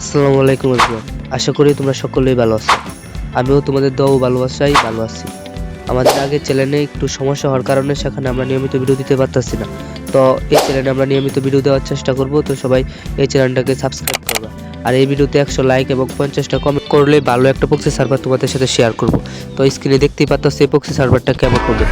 আসসালামু আলাইকুম এভরিওয়ান। আশা করি তোমরা সকলেই ভালো আছো। আমিও তোমাদের দোয়া ও ভালোবাসায় ভালো আছি। আমাদের আগের চ্যানেলে একটু সমস্যা হওয়ার কারণে সেখানে আমরা নিয়মিত ভিডিও দিতে পারতাছি না। তো এই চ্যানেলে আমরা নিয়মিত ভিডিও দেওয়ার চেষ্টা করব। তো সবাই এই চ্যানেলটাকে সাবস্ক্রাইব করবা। আর এই ভিডিওতে 100 লাইক এবং 50টা কমেন্ট করলে ভালো একটা প্রক্সি সার্ভার তোমাদের সাথে শেয়ার করব। তো স্ক্রিনে দেখতেই পাচ্ছ এই প্রক্সি সার্ভারটা কেমন হবে।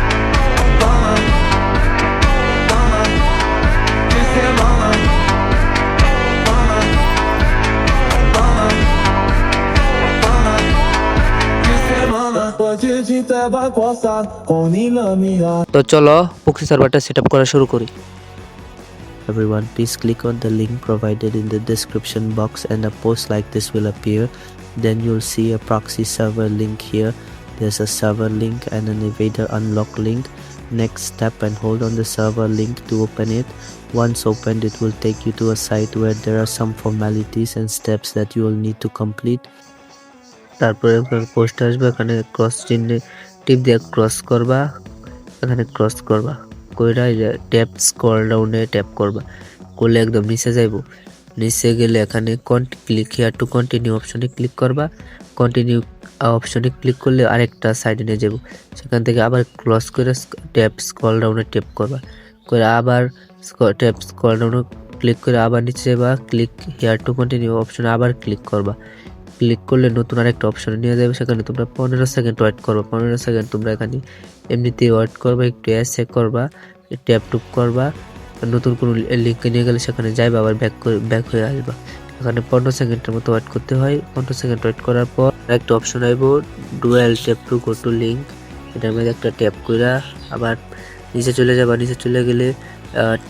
তো চলো প্রক্সি সার্ভারটা সেটআপ করা শুরু করি। Everyone, please click on the link provided in the description box and a post like this will appear. Then you'll see a proxy server link here. There's a server link and an Evader unlock link. Next, tap and hold on the server link to open it. Once opened, it will take you to a site where there are some formalities and steps that you will need to complete. তারপরে post আসবে, এখানে cross চিহ্নে টিপ দিয়ে cross করবা, এখানে cross করবা কইরা tap scroll ডাউনে ট্যাপ করবা, করলে একদম নিচে যাইবো। নিচে গেলে এখানে ক্লিক হিয়ার টু কন্টিনিউ অপশনে ক্লিক করবা। কন্টিনিউ অপশনে ক্লিক করলে আরেকটা সাইডে নিয়ে যাবো। সেখান থেকে আবার ক্রস করে ট্যাপ স্ক্রল ডাউনে ট্যাপ করবা, করে আবার ট্যাপ স্ক্রল ডাউনে ক্লিক করে আবার নিচে যাবা। ক্লিক হিয়ার টু কন্টিনিউ অপশনে আবার ক্লিক করবা। ক্লিক করলে নতুন আরেকটা অপশনে নিয়ে যাবে। সেখানে তোমরা 15 সেকেন্ড ওয়েট করবা। 15 সেকেন্ড তোমরা এখানে এমনিতেই ওয়েট করবা, একটু এসে করবা, ট্যাপ টুপ করবা। নতুন কোনো লিঙ্কে নিয়ে গেলে সেখানে যাইবা, আবার ব্যাক হয়ে আসবা। এখানে 15 সেকেন্ডের মতো ওয়েট করতে হয়। 15 সেকেন্ড ওয়েট করার পর একটা অপশন আইব, dual tap to go to link. এটার মধ্যে একটা ট্যাপ কইরা আবার নিচে চলে যাবা। নিচে চলে গেলে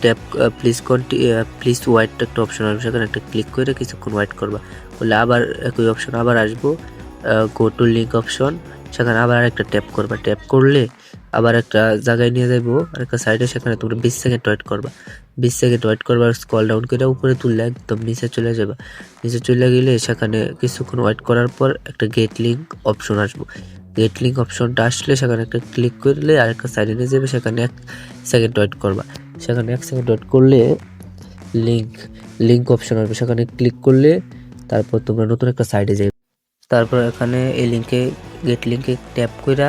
ট্যাপ প্লিজ ওয়েট একটা অপশন আসবে, সেখানে একটা ক্লিক করে কিছুক্ষণ ওয়েট করবা। করলে আবার একই অপশন আবার আসবো, গো টু লিঙ্ক অপশন। সেখানে আবার একটা ট্যাপ করবা। ট্যাপ করলে আবার একটা জায়গায় নিয়ে যাবো, আরেকটা সাইডে। সেখানে তোমরা 20 সেকেন্ড ওয়েট করবা। 20 সেকেন্ড ওয়েট করবার স্ক্রল ডাউন করে উপরে তুললে একদম নিচে চলে যাবে। নিচে চলে গেলে সেখানে কিছুক্ষণ ওয়েট করার পর একটা গেট লিঙ্ক অপশন আসবো। গেট লিঙ্ক অপশনটা আসলে সেখানে একটা ক্লিক করলে আরেকটা সাইডে নিয়ে যাবে। সেখানে 1 সেকেন্ড ওয়েট করবা। সেখানে 1 সেকেন্ড ওয়েট করলে লিঙ্ক অপশন আসবে, সেখানে ক্লিক করলে তারপর তোমরা নতুন একটা সাইডে যাবে। তারপর এখানে এই গেট লিঙ্কে ট্যাপ কইরা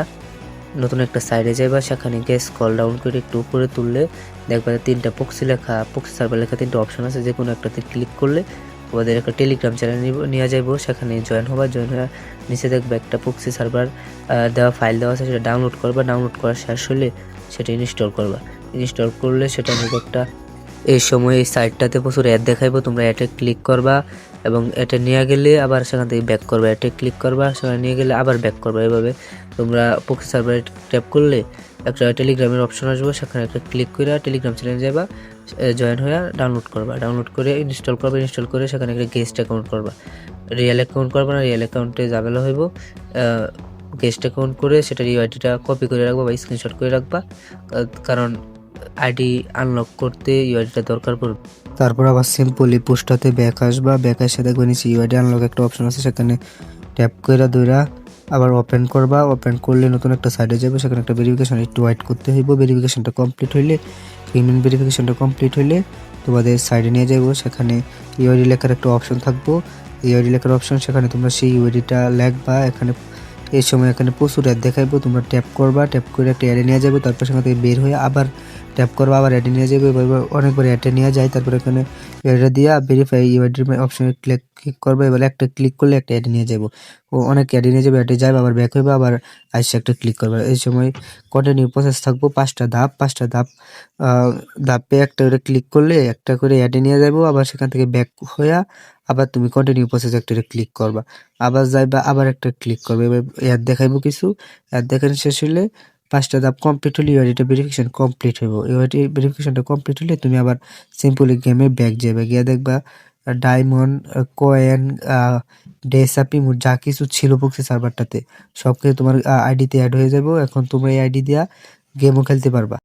নতুন একটা সাইডে যাইবা। সেখানে গিয়ে স্ক্রল ডাউন করে একটু উপরে তুললে দেখবা 3টা প্রক্সি সার্ভার লেখা 3টা অপশন আছে। যে কোনো একটাতে ক্লিক করলে ওদের একটা টেলিগ্রাম চ্যানেল নিয়ে যাইবো। সেখানে জয়েন হয়ে নিচে দেখবে একটা প্রক্সি সার্ভার দেওয়া ফাইল দেওয়া আছে, সেটা ডাউনলোড করবা। ডাউনলোড করা শেষ হলে সেটা ইনস্টল করবা। ইনস্টল করলে সেটা মধ্যে একটা এই সময় এই সাইটটাতে প্রচুর অ্যাড দেখাইবো। তোমরা অ্যাডে ক্লিক করবা এবং এটা নিয়ে গেলে আবার সেখান থেকে ব্যাক করবা। অ্যাডে ক্লিক করবা, সেখানে নিয়ে গেলে আবার ব্যাক করবা। এভাবে তোমরা প্রক্সি সার্ভারে ট্যাপ করলে একটা টেলিগ্রামের অপশন আসবে, সেখানে একটা ক্লিক করে টেলিগ্রাম চ্যানেলে যাবা, জয়েন হয়ে ডাউনলোড করবা। ডাউনলোড করে ইনস্টল করবা। ইনস্টল করে সেখানে একটা গেস্ট অ্যাকাউন্ট করবা। রিয়েল অ্যাকাউন্ট করবা না, রিয়েল অ্যাকাউন্টে ঝামেলা হইব। গেস্ট অ্যাকাউন্ট করে সেটার ইউআইডিটা কপি করে রাখবা বা স্ক্রিনশট করে রাখবা, কারণ আইডি আনলক করতে ইউআইডিটা দরকার পড়বে। তারপর আবার সিম্পলি পোস্টটাতে ব্যাক আসবা। ব্যাক এসে দেখবে নিচে ইউআইডি আনলক একটা অপশন আছে, সেখানে ট্যাপ করে ধইরা আবার ওপেন করবা। ওপেন করলে নতুন একটা সাইডে যাবে, সেখানে একটা ভেরিফিকেশন একটু ওয়েট করতে হইব। ভেরিফিকেশনটা কমপ্লিট হইলে পেমেন্ট ভেরিফিকেশনটা কমপ্লিট হইলে তোমাদের সাইডে নিয়ে যাবো। সেখানে ইউআইডি লেখার একটা অপশন থাকবো, ইউআইডি লেখার অপশন। সেখানে তোমরা সেই ইউআইডিটা লেখবা। এখানে এই সময় এখানে প্রচুর অ্যাড দেখাইবো। তোমরা ট্যাপ করবা, ট্যাপ করে একটা অ্যাডে নিয়ে যাবে। তারপর সেখান থেকে বের হয়ে আবার ট্যাপ করবা, আবার অ্যাডে নিয়ে যাবে। অনেকবার অ্যাডে নিয়ে যায়। তারপর এখানে অ্যাডে দিয়া ভেরিফাই ইউআইডি অপশনে ক্লিক করবে। এবার একটা ক্লিক করলে একটা অ্যাডে নিয়ে যাবো। ও অনেক অ্যাডে নিয়ে যাবে, অ্যাডে যাবে, আবার ব্যাক হইবা, আবার আইসে একটা ক্লিক করবে। এই সময় কন্টিনিউ প্রসেস থাকবো 5টা ধাপ। 5টা ধাপে একটা করে ক্লিক করলে একটা করে অ্যাডে নিয়ে যাবো। আবার সেখান থেকে ব্যাক হইয়া আবার তুমি কন্টিনিউ প্রসেস একটা ক্লিক করবা, আবার যাইবা, আবার একটা ক্লিক করবে। এবার অ্যাড দেখাইবো কিছু। অ্যাড দেখানো শেষ হলে 5টা ধাপ কমপ্লিট হলে ইউআইডিটা ভেরিফিকেশন কমপ্লিট হইব। ইউআইডি ভেরিফিকেশনটা কমপ্লিট হলে তুমি আবার সিম্পলি গেমে ব্যাক যাবে। গিয়ে দেখবা ডায়মন্ড, কয়েন, ডেসাপি যা কিছু ছিল প্রক্সি সার্ভারটাতে সব কিছু তোমার আইডিতে অ্যাড হয়ে যাবে। এখন তোমরা এই আইডি দিয়া গেমও খেলতে পারবা।